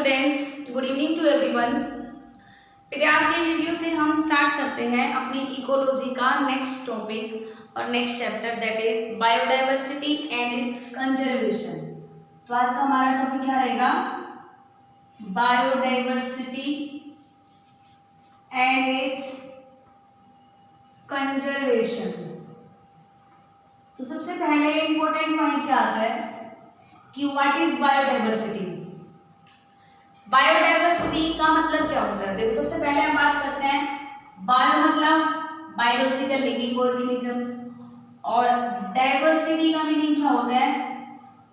Students, good evening to everyone. बेटे आज के वीडियो से हम स्टार्ट करते हैं अपनी इकोलॉजी का नेक्स्ट टॉपिक और next chapter, that is biodiversity and it's conservation. तो आज का हमारा टॉपिक क्या रहेगा? Biodiversity and it's conservation. तो सबसे पहले इंपॉर्टेंट पॉइंट क्या आता है कि व्हाट इज बायोडाइवर्सिटी। बायोडाइवर्सिटी का मतलब क्या होता है? देखो सबसे पहले हम बात करते हैं बायो मतलब बायोलॉजिकल लिविंग ऑर्गेनिजम्स, और डाइवर्सिटी का मीनिंग क्या होता है?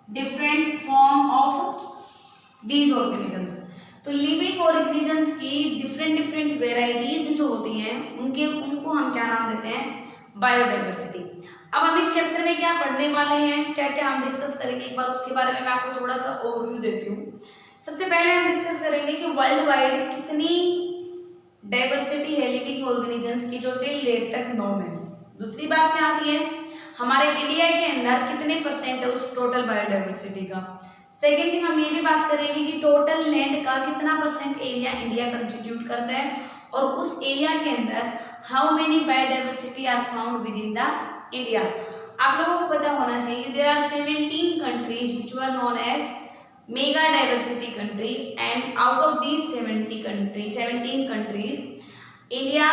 Different form of these organisms. तो लिविंग ऑर्गेनिजम्स की डिफरेंट वेराइटीज जो होती हैं उनको हम क्या नाम देते हैं? बायोडाइवर्सिटी। अब हम इस चैप्टर में क्या पढ़ने वाले हैं, क्या क्या हम डिस्कस करेंगे, एक बार उसके बारे में मैं आपको थोड़ा सा ओवरव्यू देती हूँ। सबसे पहले हम डिस्कस करेंगे कि वर्ल्ड वाइड कितनी डाइवर्सिटी है लिविंग ऑर्गेनिजम्स की जो टिल डेट तक नोन है। दूसरी बात क्या आती है, हमारे इंडिया के अंदर कितने परसेंट है उस टोटल बायोडाइवर्सिटी का। सेकेंड थिंग हम ये भी बात करेंगे कि टोटल लैंड का कितना परसेंट एरिया इंडिया कंस्टिट्यूट करता है, और उस एरिया के अंदर how many biodiversity are found within the India. आप लोगों को पता होना चाहिए कि there are 17 countries which were known as mega diversity country, and out of these 17 countries India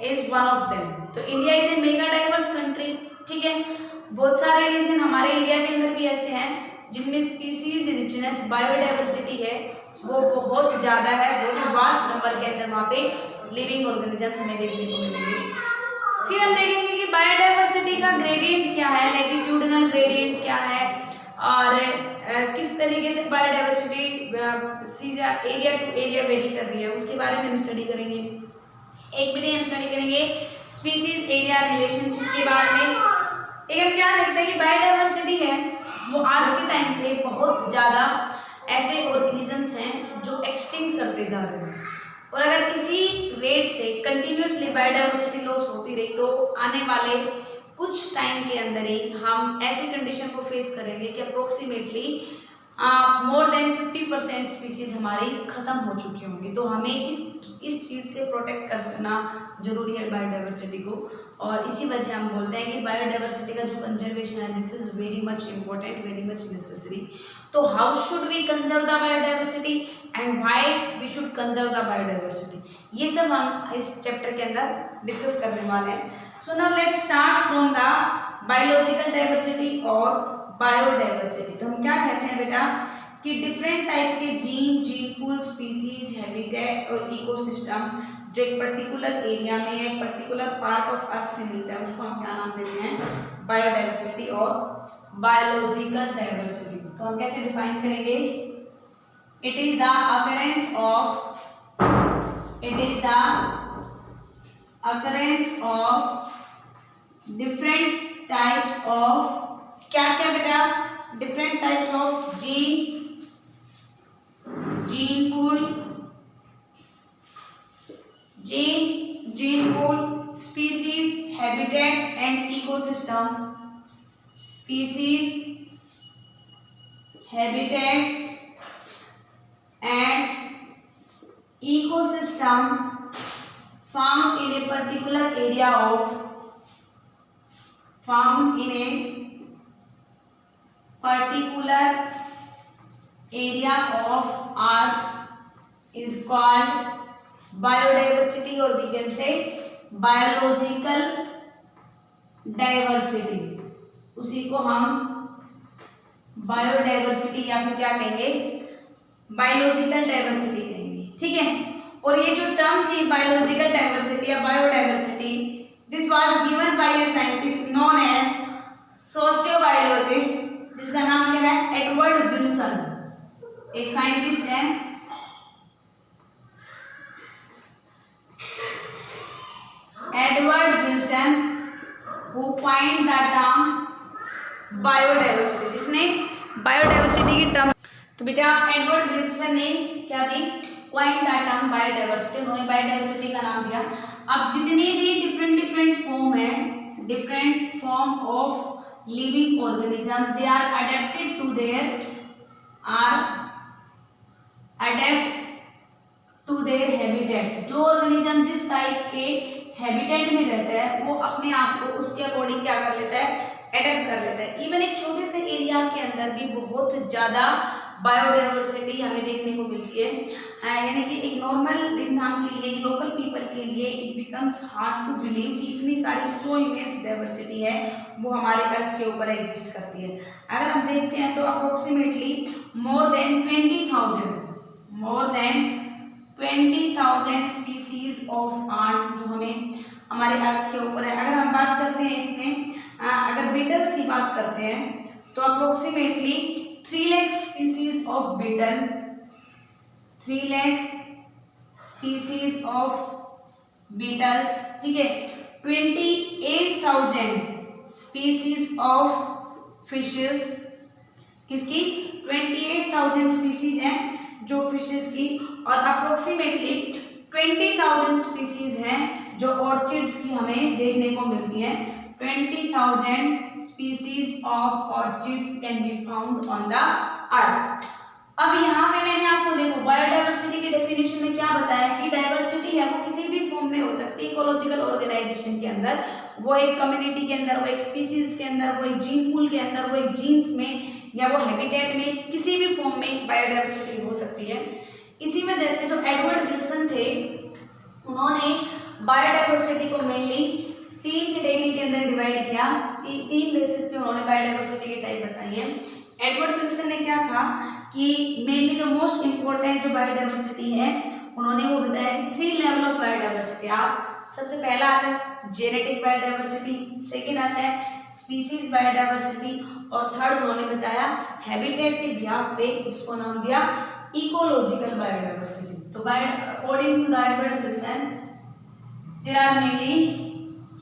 is one of them. तो India is a mega diverse country, ठीक है। बहुत सारे रीजन हमारे इंडिया के अंदर भी ऐसे हैं जिनमें स्पीसीज रिचनेस बायोडाइवर्सिटी है वो बहुत ज़्यादा है, बहुत वास्ट नंबर के अंदर वहाँ पे लिविंग ऑर्गेनिजम्स हमें देखने को मिलेंगे। फिर हम देखेंगे कि बायोडाइवर्सिटी का ग्रेडियंट क्या है, लैटिट्यूडिनल ग्रेडियंट क्या है, और किस तरीके से biodiversity area to area vary कर रही है, उसके बारे में हम स्टडी करेंगे। एक मिनट हम स्टडी करेंगे स्पीसीज एरिया रिलेशनशिप के बारे में। एक हम क्या देखते हैं कि बायोडाइवर्सिटी है वो आज के टाइम पे बहुत ज़्यादा ऐसे ऑर्गेनिजम्स हैं जो एक्सटिंक्ट करते जा रहे हैं, और अगर इसी रेट से कंटिन्यूसली बायोडाइवर्सिटी लॉस होती रही तो आने वाले कुछ टाइम के अंदर ही हम ऐसी कंडीशन को फेस करेंगे कि अप्रोक्सीमेटली मोर देन 50% स्पीसीज हमारी खत्म हो चुकी होंगी। तो हमें इस चीज़ से प्रोटेक्ट करना जरूरी है बायोडाइवर्सिटी को, और इसी वजह हम बोलते हैं कि बायोडाइवर्सिटी का जो कंजर्वेशन है this is very much important, very much necessary. तो how should we conserve the biodiversity and why we should conserve the biodiversity, ये सब हम इस चैप्टर के अंदर डिस्कस करने वाले हैं। So now let's start from the biological diversity और बायोडाइवर्सिटी। तो हम क्या कहते हैं बेटा कि डिफरेंट टाइप के जीन पूल, स्पीसीज, हैबिटेट और इकोसिस्टम जो एक पर्टिकुलर एरिया में एक पर्टिकुलर पार्ट ऑफ अर्थ में मिलता है उसको हम क्या नाम देते हैं? बायोडाइवर्सिटी और बायोलॉजिकल डाइवर्सिटी। तो हम कैसे डिफाइन करेंगे? It is the occurrence of different types of क्या क्या बेटा? Different types of gene pool, species, habitat and ecosystem. Species, habitat and ecosystem found in a particular area of earth is called biodiversity, or we can say biological diversity। उसी को हम biodiversity या फिर क्या कहेंगे? बायोलॉजिकल डाइवर्सिटी कहेंगे, ठीक है। और ये जो टर्म थी बायोलॉजिकल डाइवर्सिटी या biodiversity, this was given by a scientist known as sociobiologist, जिसका नाम क्या है? Edward Wilson. एक साइंटिस्ट है Edward Wilson who coined the term biodiversity, जिसने बायोडाइवर्सिटी की टर्म। तो बेटा एडवर्ड विल्सन ने क्या दी? कॉइन द टर्म बायोडाइवर्सिटी, उन्होंने बायोडाइवर्सिटी का नाम दिया। अब जितने भी डिफरेंट फॉर्म है, different form of living organism, they are adapted to their adapt to their habitat. जो ऑर्गेनिज्म जिस टाइप के हैबिटेट में रहता है वो अपने आप को उसके अकॉर्डिंग क्या कर लेता है, अडेप्ट कर लेता है। इवन एक छोटे से एरिया के अंदर भी बहुत ज़्यादा बायोडाइवर्सिटी हमें देखने को मिलती है। यानी कि एक नॉर्मल इंसान के लिए, एक लोकल पीपल के लिए it becomes hard to believe कि इतनी सारी सो इमेंस डाइवर्सिटी है वो हमारे अर्थ के ऊपर एग्जिस्ट करती है। अगर हम देखते हैं तो approximately more than 20,000 species of plant जो हमें हमारे अर्थ के ऊपर है। अगर हम बात करते हैं इसमें अगर बीटल्स की बात करते हैं तो approximately 3 lakh species of beetle, 3 lakh species of beetles, ठीक है, 28,000 स्पीसीज ऑफ फिशेस, किसकी 28,000 स्पीसीज हैं जो फिशेस की, और अप्रोक्सीमेटली 20,000 स्पीसीज हैं जो ऑर्चिड्स की हमें देखने को मिलती है। 20,000 species of orchids can be found on the earth. अब यहाँ पे मैंने आपको देखो बायोडाइवर्सिटी की डेफिनेशन में क्या बताया कि डाइवर्सिटी है वो किसी भी फॉर्म में हो सकती है इकोलॉजिकल ऑर्गेनाइजेशन के अंदर, वो एक कम्युनिटी के अंदर, वो एक स्पीसीज के अंदर, वो एक जीन पूल के अंदर, वो एक जीन्स में या वो हैबिटेट में, किसी भी फॉर्म में बायोडाइवर्सिटी हो सकती है। इसी वजह से जो एडवर्ड विल्सन थे उन्होंने बायोडाइवर्सिटी को मेनली 3 कैटेगरी के अंदर डिवाइड किया। 3 बेसिस पे उन्होंने बायोडाइवर्सिटी की टाइप बताई है। एडवर्ड विल्सन ने क्या कहा कि मेनली जो मोस्ट इम्पोर्टेंट जो बायोडाइवर्सिटी है उन्होंने वो बताया कि 3 लेवल ऑफ बायोडाइवर्सिटी। आप सबसे पहला आता है जेनेटिक बायोडाइवर्सिटी, सेकेंड आता है स्पीसीज बायोडाइवर्सिटी, और थर्ड उन्होंने बताया हैबिटेट के बिहाफ पे जिसको नाम दिया इकोलॉजिकल बायोडाइवर्सिटी। तो according to the Edward Wilson there are mainly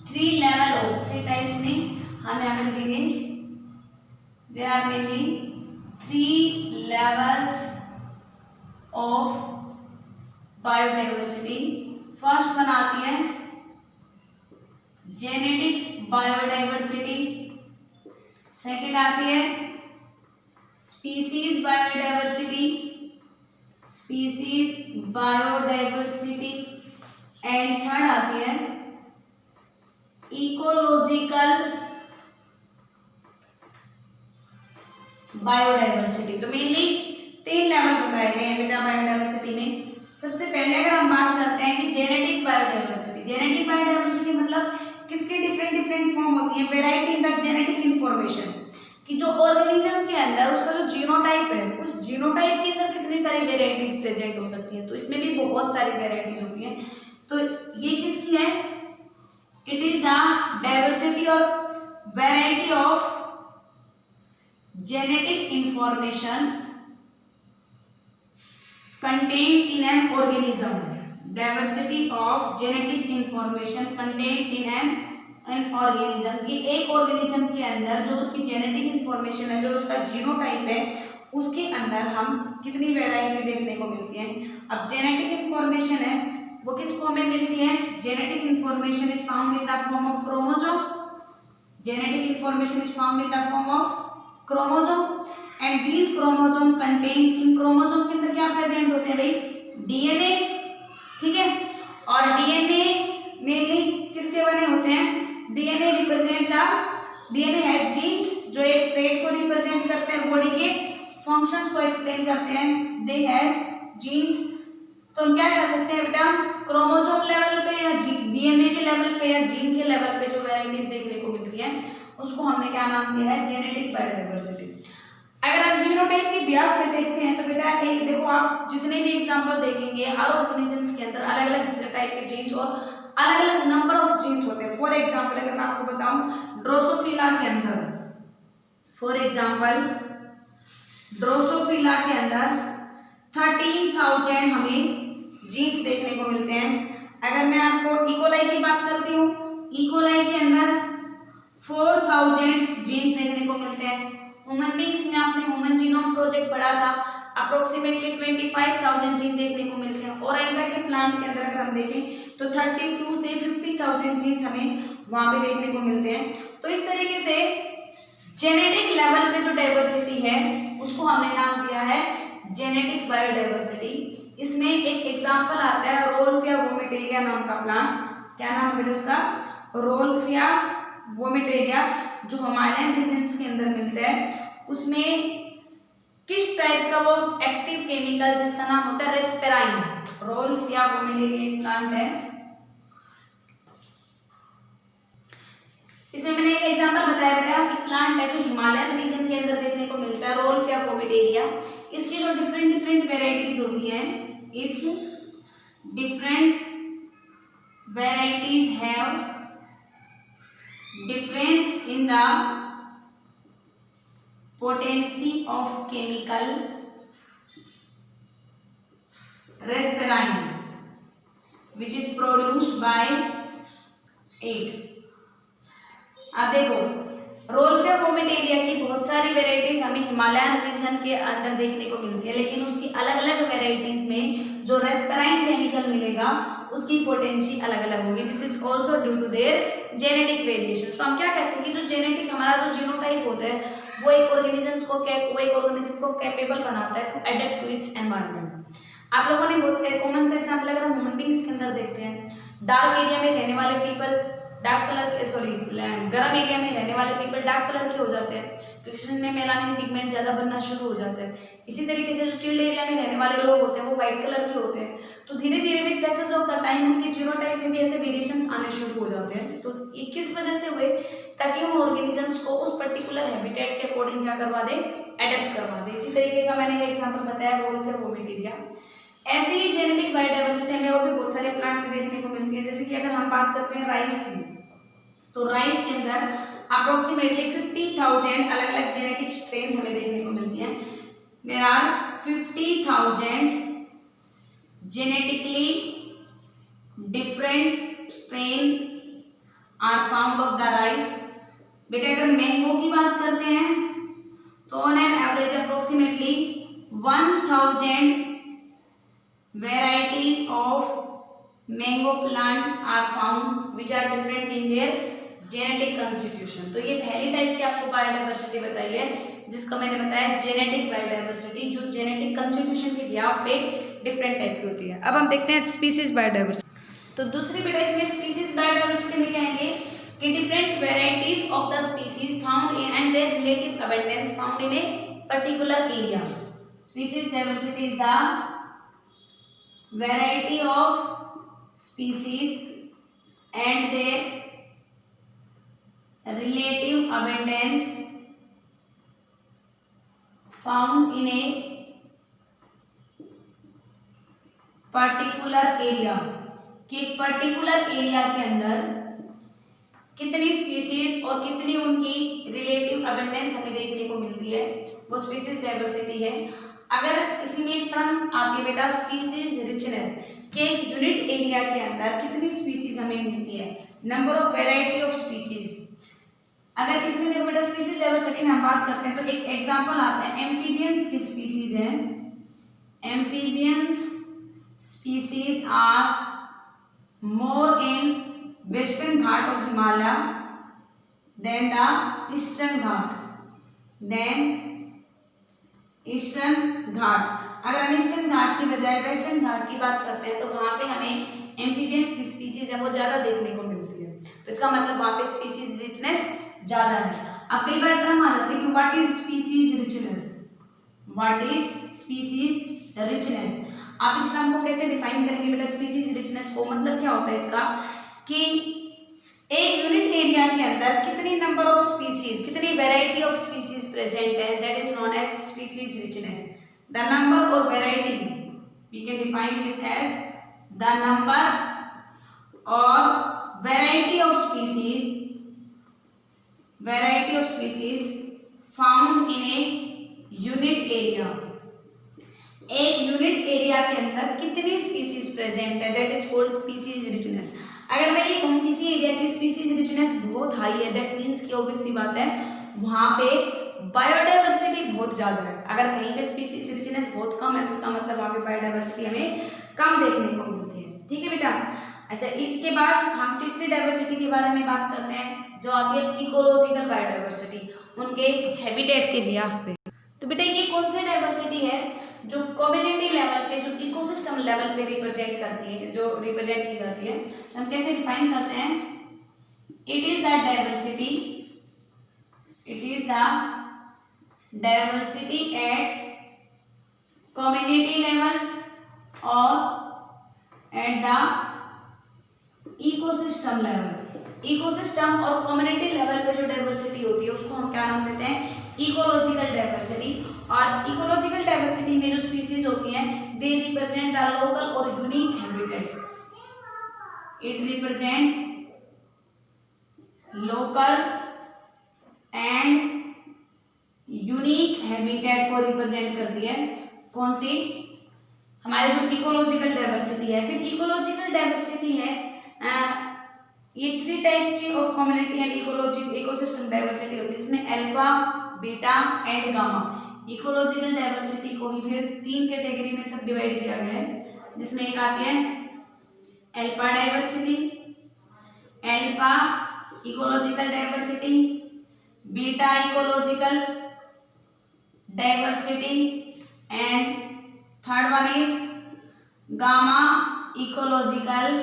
3 level of 3 types नहीं, हम यहाँ पे लिखेंगे there are mainly 3 levels of biodiversity. First one आती है जेनेटिक बायोडाइवर्सिटी, सेकेंड आती है स्पीसीज बायोडाइवर्सिटी, एंड थर्ड आती है इकोलॉजिकल बायोडाइवर्सिटी। तो मेनली 3 लेवल बताए गए हैं बेटा बायोडाइवर्सिटी में। सबसे पहले अगर हम बात करते हैं कि जेनेटिक बायोडाइवर्सिटी मतलब किसके डिफरेंट फॉर्म होती है, variety in the genetic information, कि जो ऑर्गेनिज्म के अंदर उसका जो जीनोटाइप है उस जीनोटाइप के अंदर कितनी सारी वेराइटीज प्रेजेंट हो सकती हैं। तो इसमें भी बहुत सारी वेराइटीज होती हैं। तो ये किसकी है, इट इज द डाइवर्सिटी और variety of genetic information contained in an organism, diversity of genetic information contained in an organism, कि एक ऑर्गेनिज्म के अंदर जो उसकी जेनेटिक इंफॉर्मेशन है, जो उसका जीनोटाइप है, उसके अंदर हम कितनी वैरायटी देखने को मिलती है। अब जेनेटिक इंफॉर्मेशन है वो किस फॉर्म में मिलती है, genetic information is found in the form of chromosome, genetic information is found in the form of chromosome, and these chromosome contain, in chromosome के अंदर क्या प्रेजेंट होते हैं भाई, डीएनए, ठीक है, और डीएनए मेनली किसके बने होते हैं, डीएनए रिप्रेजेंट द, डीएनए है जीन्स जो एक ट्रेट को रिप्रेजेंट करते हैं, बॉडी के फंक्शंस को एक्सप्लेन करते हैं, दे हैव जीन्स। तो हम क्या कर सकते हैं बेटा, क्रोमोसोम लेवल पे या डीएनए के लेवल पे या जीन के लेवल पे जो वैरायटीज देखने को मिलती है उसको हमने क्या नाम दिया है, जेनेटिक बायोडाइवर्सिटी। अगर आप जीनोटाइप की ब्याह में देखते हैं तो बेटा एक देखो, आप जितने भी एग्जांपल देखेंगे हर ऑर्गेनिजम्स के अंदर अलग अलग टाइप के जीन्स और अलग अलग नंबर ऑफ जीन्स होते हैं। फॉर एग्जांपल अगर मैं आपको बताऊं ड्रोसोफिला के अंदर, फॉर एग्जांपल ड्रोसोफिला के अंदर 13,000 हमें जीन्स देखने को मिलते हैं। अगर मैं आपको इकोलाई की बात करती हूँ, इकोलाई के अंदर 4,000 जीन्स देखने को मिलते हैं। ह्यूमन बींग्स में आपने ह्यूमन जीनोम प्रोजेक्ट पढ़ा था, अप्रोक्सीमेटली 25,000 जीन देखने को मिलते हैं। और ऐसा के प्लांट के अंदर अगर हम देखें तो 32 से 50,000 जीन्स हमें वहाँ पे देखने को मिलते हैं। तो इस तरीके से जेनेटिक लेवल पे जो डाइवर्सिटी है उसको हमने नाम दिया है जेनेटिक बायोडाइवर्सिटी। इसमें एक एग्जांपल आता है रोल्फिया वोमिटेरिया नाम का प्लांट। क्या नाम है बेटा उसका? रोल्फिया वोमिटेरिया, जो हिमालयन रीजन्स के अंदर मिलता है। उसमें किस टाइप का वो एक्टिव केमिकल जिसका नाम होता है रेस्पेराइन। रोल्फिया वोमिटेरिया एक प्लांट है। इसमें मैंने एक एग्जांपल बताया बेटा कि प्लांट है जो हिमालयन रीजन के अंदर देखने को मिलता है, रोल्फिया वोमिटेरिया। इसकी जो डिफरेंट डिफरेंट वेराइटीज होती हैं, it's different varieties have difference in the potency of chemical rasparine which is produced by it। अब देखो रोल्फिया वोमिटेरिया की बहुत सारी वेराइटीज हमें हिमालयन रीजन के अंदर देखने को मिलती है, लेकिन उसकी अलग अलग वेराइटीज में जो रेस्पेराइन केमिकल मिलेगा उसकी पोटेंसी अलग अलग होगी। This is also due to their genetic variation. तो हम क्या कहते हैं कि जो जेनेटिक हमारा जो जीनोटाइप होता है वो एक ऑर्गेनिज्म को कैपेबल बनाता है to adapt to its environment. आप लोगों ने बहुत कॉमन सा एग्जांपल अगर हम ह्यूमन बीइंग्स के अंदर देखते हैं, डार्क एरिया में रहने वाले पीपल डार्क कलर के, गर्म एरिया में रहने वाले पीपल डार्क कलर के हो जाते हैं क्योंकि उनमें मेलानिन पिगमेंट ज़्यादा बनना शुरू हो जाता है। इसी तरीके से जो चिल्ड एरिया में रहने वाले लोग होते हैं वो व्हाइट कलर के होते हैं। तो धीरे धीरे with passage of the time उनके जीनोटाइप में भी ऐसे वेरिएशंस आने शुरू हो जाते हैं। तो ये किस वजह से हुए? ताकि उन ऑर्गेनिजम्स को उस पर्टिकुलर हैबिटेट के अकॉर्डिंग क्या करवा दे, एडेप्ट करवा दे। इसी तरीके का मैंने एक एग्जांपल बताया रोल्फिया वोमिटेरिया। ऐसी ही जेनेटिक बायोडाइवर्सिटी में और भी बहुत सारे प्लांट देखने को मिलती है। जैसे कि अगर हम बात करते हैं राइस की, तो राइस के अंदर अप्रोक्सीमेटली 50,000 अलग अलग जेनेटिक स्ट्रेन्स हमें देखने को मिलती हैं। There are 50,000 genetically different strain are found of the rice. बेटा अगर मैंगो की बात करते हैं तो on an average approximately 1000 varieties of mango plant are found which are different in their genetic constitution. तो ये पहली टाइप की आपको बायोडाइवर्सिटी बताई है जिसका मैंने बताया जेनेटिक बायोडाइवर्सिटी, जो जेनेटिक कंस्टिट्यूशन के बिहाफ पे डिफरेंट टाइप की होती है। अब हम देखते हैं स्पीसीज बायोडाइवर्सिटी। तो दूसरी बेटा इसमें स्पीसीज बायोडाइवर्सिटी में क्या आएंगे कि different varieties of the species found in and there relative abundance found in a particular area. Species diversity is the variety of species and their relative abundance found in a particular area। कि एक particular area के अंदर कितनी species और कितनी उनकी relative abundance हमें देखने को मिलती है, वो स्पीसीज डाइवर्सिटी है। अगर इसमें एक टर्म आती है बेटा स्पीसीज रिचनेस, कि एक यूनिट एरिया के अंदर कितनी स्पीसीज हमें मिलती है, number of variety of species. अगर इसमें देखो बेटा स्पीसीज डाइवर्सिटी में हम बात करते हैं तो एक एग्जांपल आता है एम्फीबियंस की स्पीसीज है। Amphibians species are more in western ghat of Himalaya then the eastern ghat, then eastern ghat. अगर हम ईस्टर्न घाट की बजाय वेस्टर्न घाट की बात करते हैं तो वहाँ पे हमें एम्फीबियंस की स्पीसीज है वो ज़्यादा देखने को मिलती है। तो इसका मतलब वहाँ पे स्पीसीज रिचनेस ज़्यादा है। अब कई बार टर्म आ जाती है कि what is species richness, what is species richness. आप इस टर्म को कैसे डिफाइन करेंगे बेटा स्पीसीज रिचनेस को? मतलब क्या होता है इसका कि एक यूनिट एरिया के अंदर कितनी नंबर ऑफ स्पीसीज, कितनी वेराइटी ऑफ स्पीसीज प्रेजेंट है, that is known as species richness. The number और variety we can define this as the number और variety of species found in a unit area. एक unit area के अंदर कितनी species present है, that is called species richness. अगर मैं ये कहूँ किसी एरिया की स्पीसीज रिचनेस बहुत हाई है, दैट मीन्स की ऑब्वियस सी बात है वहाँ पे बायोडाइवर्सिटी बहुत ज़्यादा है। अगर कहीं पे स्पीसीज रिचनेस बहुत कम है तो उसका मतलब वहाँ पे बायोडाइवर्सिटी हमें कम देखने को मिलती है। ठीक है बेटा। अच्छा, इसके बाद हम तीसरी डाइवर्सिटी के बारे में बात करते हैं जो आती है इकोलॉजिकल बायोडाइवर्सिटी, उनके हैबिटेट के बिहाफ पे। तो बेटा ये कौन सी डाइवर्सिटी है जो कम्युनिटी लेवल पे, जो इकोसिस्टम लेवल पे रिप्रेजेंट करती है, जो रिप्रेजेंट की जाती है, हम कैसे डिफाइन करते हैं? It is the diversity, it is the diversity at community level और at the ecosystem level. Ecosystem और कम्युनिटी लेवल पे जो डाइवर्सिटी होती है उसको हम क्या नाम देते हैं? Ecological diversity. और इकोलॉजिकल डाइवर्सिटी में जो स्पीसीज होती हैं, दे रिप्रेजेंट द लोकल और unique habitat. It represent local and unique habitat को रिप्रेजेंट करती है। कौन सी? हमारे जो इकोलॉजिकल डाइवर्सिटी है। फिर इकोलॉजिकल डाइवर्सिटी है ये 3 टाइप की of community and ecosystem diversity होती है, इसमें alpha, beta and gamma. Ecological diversity को ही फिर 3 कैटेगरी में सब डिवाइड किया गया है, जिसमें एक आती है alpha diversity, alpha ecological diversity, beta ecological diversity and third one is gamma ecological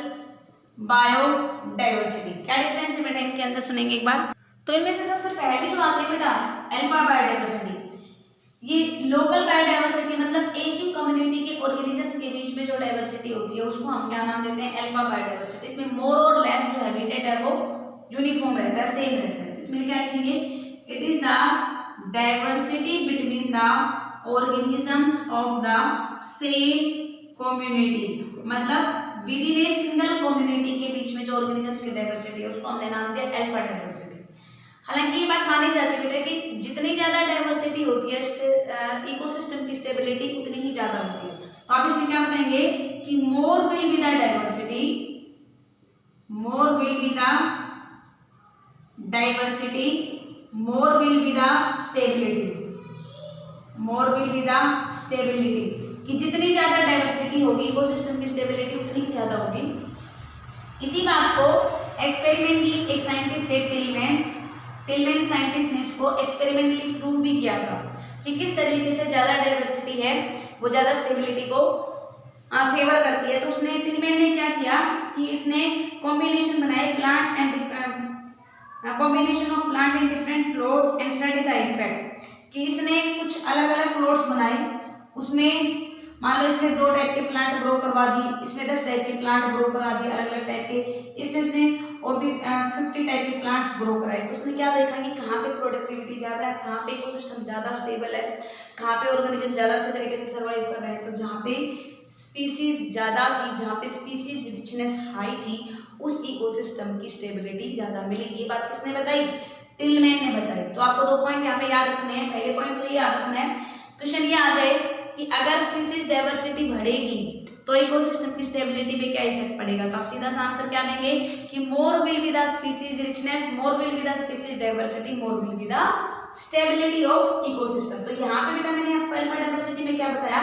biodiversity. क्या डिफरेंस है बेटा इनके अंदर, सुनेंगे एक बार। तो इनमें से सबसे पहले जो आती है बेटा अल्फा बायोडाइवर्सिटी, ये लोकल बायोडाइवर्सिटी, मतलब एक ही कम्युनिटी के ऑर्गेनिजम्स के बीच में जो डाइवर्सिटी होती है उसको हम क्या नाम देते हैं? Alpha biodiversity. इसमें मोर और लेस जो हैबिटेट है वो यूनिफॉर्म रहता है, सेम रहता है। तो इसमें क्या लिखेंगे? It is the diversity between the organisms of the same community, मतलब within a single community के बीच में जो ऑर्गेनिजम्स की डाइवर्सिटी है उसको हमने नाम दिया अल्फा डाइवर्सिटी। हालांकि ये बात मानी जाती है बेटा कि जितनी ज्यादा डाइवर्सिटी होती है इकोसिस्टम की स्टेबिलिटी उतनी ही ज्यादा होती है। तो आप इसमें क्या बताएंगे कि more will be the diversity, more will be the diversity, more will be the stability, more will be the stability, कि जितनी ज्यादा डाइवर्सिटी होगी इकोसिस्टम की स्टेबिलिटी उतनी ही ज्यादा होगी। इसी बात को एक्सपेरिमेंटली एक साइंटिस्ट थे टिलमैन साइंटिस्ट ने इसको एक्सपेरिमेंटली प्रूव भी किया था कि किस तरीके से ज्यादा डाइवर्सिटी है वो ज्यादा स्टेबिलिटी को फेवर करती है। तो उसने टिलमैन ने क्या किया कि इसने कॉम्बिनेशन बनाए plants and combination of plant in different plots and study the effect, कि इसने कुछ अलग अलग प्लॉट्स बनाए, उसमें मान लो इसमें 2 टाइप के प्लांट ग्रो करवा दी, इसमें 10 टाइप के प्लांट ग्रो करा दिए अलग अलग टाइप के, इसमें उसने और भी 50 टाइप के प्लांट्स ग्रो कराए। तो उसने क्या देखा कि कहाँ पे प्रोडक्टिविटी ज़्यादा है, कहाँ पे इकोसिस्टम ज़्यादा स्टेबल है, कहाँ पे ऑर्गेनिज्म ज़्यादा अच्छे तरीके से सर्वाइव कर रहे हैं। तो जहाँ पे स्पीसीज ज़्यादा थी, जहाँ पे स्पीसीज रिचनेस हाई थी, उस इकोसिस्टम की स्टेबिलिटी ज़्यादा मिली। ये बात किसने बताई? टिलमैन ने बताई। तो आपको 2 पॉइंट यहाँ पे याद रखने हैं। पहले पॉइंट तो ये याद रखना है, क्वेश्चन ये आ जाए कि अगर स्पीसीज डाइवर्सिटी बढ़ेगी तो इकोसिस्टम की स्टेबिलिटी पे क्या इफेक्ट पड़ेगा। तो आप सीधा सा आंसर क्या देंगे कि more will be the species richness, more will be the species diversity, more will be the stability of ecosystem. तो यहाँ पे बेटा मैंने आपको अल्फा डाइवर्सिटी में क्या बताया